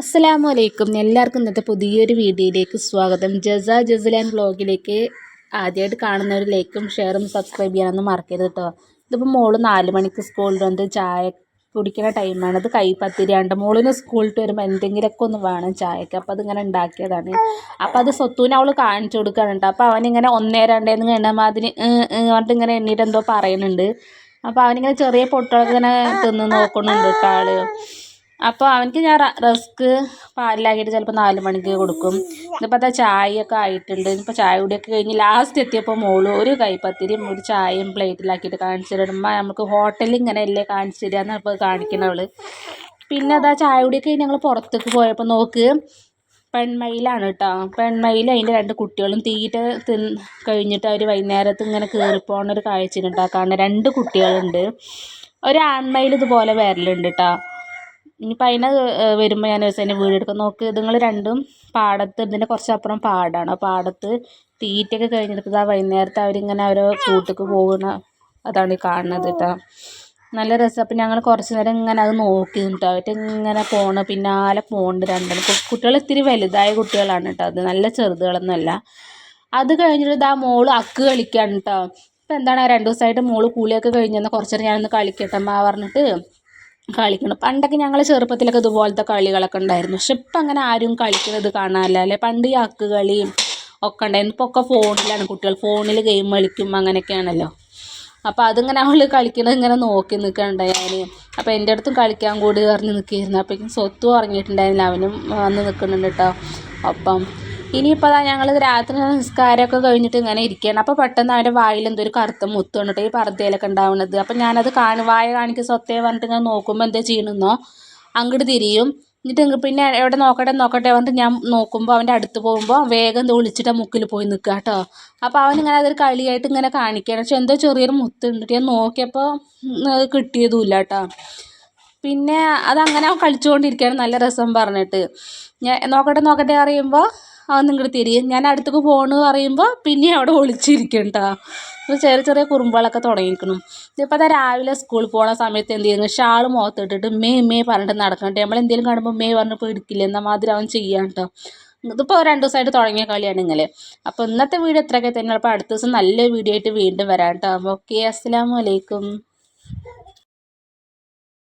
അസ്സലാമു അലൈക്കും. എല്ലാവർക്കും ഇന്നത്തെ പുതിയൊരു വീഡിയോയിലേക്ക് സ്വാഗതം. ജസലാൻ വ്ളോഗിലേക്ക് ആദ്യമായിട്ട് കാണുന്നവർ ലൈക്കും ഷെയറും സബ്സ്ക്രൈബ് ചെയ്യാനൊന്നും മറക്കരുത് കേട്ടോ. ഇതിപ്പോൾ മോള് 4 മണിക്ക് സ്കൂളിൽ വന്ന് ചായ കുടിക്കുന്ന ടൈമാണ്. അത് കൈപ്പത്തിരിയാണ്ട് മോളിന് സ്കൂളിൽ വരുമ്പോൾ എന്തെങ്കിലുമൊക്കെ ഒന്ന് വേണം ചായക്ക്. അപ്പോൾ അതിങ്ങനെ ഉണ്ടാക്കിയതാണ്. അപ്പോൾ അത് സ്വത്തൂനെ അവൾ കാണിച്ചു കൊടുക്കാനുണ്ട്. അപ്പോൾ അവനിങ്ങനെ 1 2 എണ്ണമാതിരി പറഞ്ഞിട്ട് ഇങ്ങനെ എണ്ണീട്ട് എന്തോ പറയുന്നുണ്ട്. അപ്പോൾ അവനിങ്ങനെ ചെറിയ പൊട്ടുകളൊക്കെ ഇങ്ങനെ തിന്ന് നോക്കുന്നുണ്ട് കേട്ടോ ആള്. അപ്പോൾ അവനക്ക് ഞാൻ റസ്ക് പാലിലാക്കിയിട്ട് ചിലപ്പോൾ 4 മണിക്ക് കൊടുക്കും. ഇതിപ്പോൾ അതാ ചായയൊക്കെ ആയിട്ടുണ്ട്. ഇപ്പോൾ ചായ കുടിയൊക്കെ കഴിഞ്ഞ് ലാസ്റ്റ് എത്തിയപ്പോൾ മോള് ഒരു കൈപ്പത്തിരിയും ഒരു ചായയും പ്ലേറ്റിലാക്കിയിട്ട് കാണിച്ചു തരുമ്പോൾ നമുക്ക് ഹോട്ടലിൽ ഇങ്ങനെയല്ലേ കാണിച്ചു തരിക എന്നാണ് ഇപ്പോൾ കാണിക്കണവൾ. പിന്നെ അതാ ചായ കുടിയൊക്കെ കഴിഞ്ഞ് ഞങ്ങൾ പുറത്തേക്ക് പോയപ്പോൾ നോക്ക് പെൺമയിലാണ് കേട്ടോ. പെൺമയിൽ അതിൻ്റെ 2 കുട്ടികളും തീറ്റ കഴിഞ്ഞിട്ട് അവർ വൈകുന്നേരത്ത് ഇങ്ങനെ കയറിപ്പോണ ഒരു കാഴ്ചയുണ്ടാക്കാണ്. 2 കുട്ടികളുണ്ട്. ഒരു ആൺമയിൽ ഇതുപോലെ വരലുണ്ട് കേട്ടോ. ഇനിയിപ്പോൾ അതിനെ വരുമ്പോൾ ഞാൻ ഒരു ദിവസം വീടെടുക്കാൻ നോക്ക്. ഇതുങ്ങൾ രണ്ടും പാടത്ത്, ഇതിൻ്റെ കുറച്ചപ്പുറം പാടമാണ്. ആ പാടത്ത് തീറ്റയൊക്കെ കഴിഞ്ഞിട്ട് വൈകുന്നേരത്ത് അവരിങ്ങനെ ഓരോ കൂട്ടിക്ക് പോകുന്ന അതാണ് കാണുന്നത് കേട്ടോ. നല്ല രസം. അപ്പം ഞങ്ങൾ കുറച്ച് നേരം ഇങ്ങനെ അത് നോക്കി കേട്ടോ. അവരിങ്ങനെ പിന്നാലെ പോകുന്നുണ്ട് രണ്ടെണ്ണം. കുട്ടികൾ ഇത്തിരി വലുതായ കുട്ടികളാണ് കേട്ടോ. അത് നല്ല ചെറുതുകളൊന്നുമല്ല. അത് കഴിഞ്ഞിട്ട് ഇതാ മോള് അക്ക് കളിക്കുകയാണ് കേട്ടോ. ഇപ്പം എന്താണ് 2 ദിവസമായിട്ട് മോള് കൂലിയൊക്കെ കഴിഞ്ഞെന്ന് കുറച്ച് നേരം ഞാനൊന്ന് കളിക്കട്ടെ അമ്മ പറഞ്ഞിട്ട് കളിക്കണം. പണ്ടൊക്കെ ഞങ്ങൾ ചെറുപ്പത്തിലൊക്കെ ഇതുപോലത്തെ കളികളൊക്കെ ഉണ്ടായിരുന്നു. പക്ഷെ ഇപ്പം അങ്ങനെ ആരും കളിക്കുന്നത് കാണാനില്ല അല്ലേ. പണ്ട് ഈ അക്ക് കളിയും ഒക്കെ ഉണ്ടായിരുന്നു. ഇപ്പോൾ ഒക്കെ ഫോണിലാണ് കുട്ടികൾ. ഫോണിൽ ഗെയിം കളിക്കും അങ്ങനെയൊക്കെയാണല്ലോ. അപ്പോൾ അതിങ്ങനെ അവൾ കളിക്കുന്നത് ഇങ്ങനെ നോക്കി നിൽക്കണ്ടായി ഞാൻ. അപ്പോൾ എൻ്റെ അടുത്തും കളിക്കാൻ കൂടി പറഞ്ഞ് നിൽക്കുകയായിരുന്നു. അപ്പോഴേക്കും സ്വത്തും ഉറങ്ങിയിട്ടുണ്ടായിരുന്നില്ല. അവനും വന്ന് നിൽക്കുന്നുണ്ട് കേട്ടോ ഒപ്പം. ഇനിയിപ്പോൾ അതാ ഞങ്ങൾ രാത്രി നിസ്കാരമൊക്കെ കഴിഞ്ഞിട്ട് ഇങ്ങനെ ഇരിക്കുകയാണ്. അപ്പോൾ പെട്ടെന്ന് അവൻ്റെ വായിൽ എന്തോ ഒരു കറുത്ത മുത്ത് കണ്ടിട്ട് ഈ പർദ്ദയിലൊക്കെ ഉണ്ടാവുന്നത്. അപ്പോൾ ഞാനത് വായ കാണിക്ക് സ്വത്തേ പറഞ്ഞിട്ട് ഇങ്ങനെ നോക്കുമ്പോൾ എന്താ ചെയ്യണമെന്നോ അങ്ങോട്ട് തിരിയും. എന്നിട്ട് പിന്നെ എവിടെ നോക്കട്ടെ പറഞ്ഞിട്ട് ഞാൻ നോക്കുമ്പോൾ അവൻ്റെ അടുത്ത് പോകുമ്പോൾ വേഗം എന്തോ വിളിച്ചിട്ട് മുക്കിൽ പോയി നിൽക്കുക കേട്ടോ. അപ്പോൾ അവനിങ്ങനെ അതൊരു കളിയായിട്ട് ഇങ്ങനെ കാണിക്കുകയാണ്. പക്ഷെ എന്തോ ചെറിയൊരു മുത്ത് ഉണ്ടിട്ട് ഞാൻ നോക്കിയപ്പോൾ കിട്ടിയതുമില്ല കേട്ടോ. പിന്നെ അതങ്ങനെ അവൻ കളിച്ചുകൊണ്ടിരിക്കുകയാണ് നല്ല രസം പറഞ്ഞിട്ട്. ഞാൻ നോക്കട്ടെ അറിയുമ്പോൾ അവൻ ഇങ്ങോട്ട് തിരിയും. ഞാൻ അടുത്തേക്ക് പോകണമെന്ന് പറയുമ്പോൾ പിന്നെ അവിടെ ഒളിച്ചിരിക്കും കേട്ടോ. അപ്പോൾ ചെറിയ കുറുമ്പുകളൊക്കെ തുടങ്ങിയിരിക്കണം. ഇതിപ്പോൾ അതാ രാവിലെ സ്കൂളിൽ പോകണ സമയത്ത് എന്ത് ചെയ്യുന്നു ഷാൾ മുഖത്തിട്ടിട്ട് മേ പറഞ്ഞിട്ട് നടക്കട്ടെ. നമ്മളെന്തെങ്കിലും കാണുമ്പോൾ പറഞ്ഞ് പേടിക്കില്ല എന്ന മാതിരി അവൻ ചെയ്യാൻ കേട്ടോ. ഇതിപ്പോൾ 2 ദിവസമായിട്ട് തുടങ്ങിയ കളിയാണ് ഇങ്ങനെ. അപ്പോൾ ഇന്നത്തെ വീഡിയോ ഇത്രയൊക്കെ തന്നെ. അപ്പോൾ അടുത്ത ദിവസം നല്ലൊരു വീഡിയോ ആയിട്ട് വീണ്ടും വരാം കേട്ടോ. ഓക്കെ, അസ്സലാമു അലൈക്കും.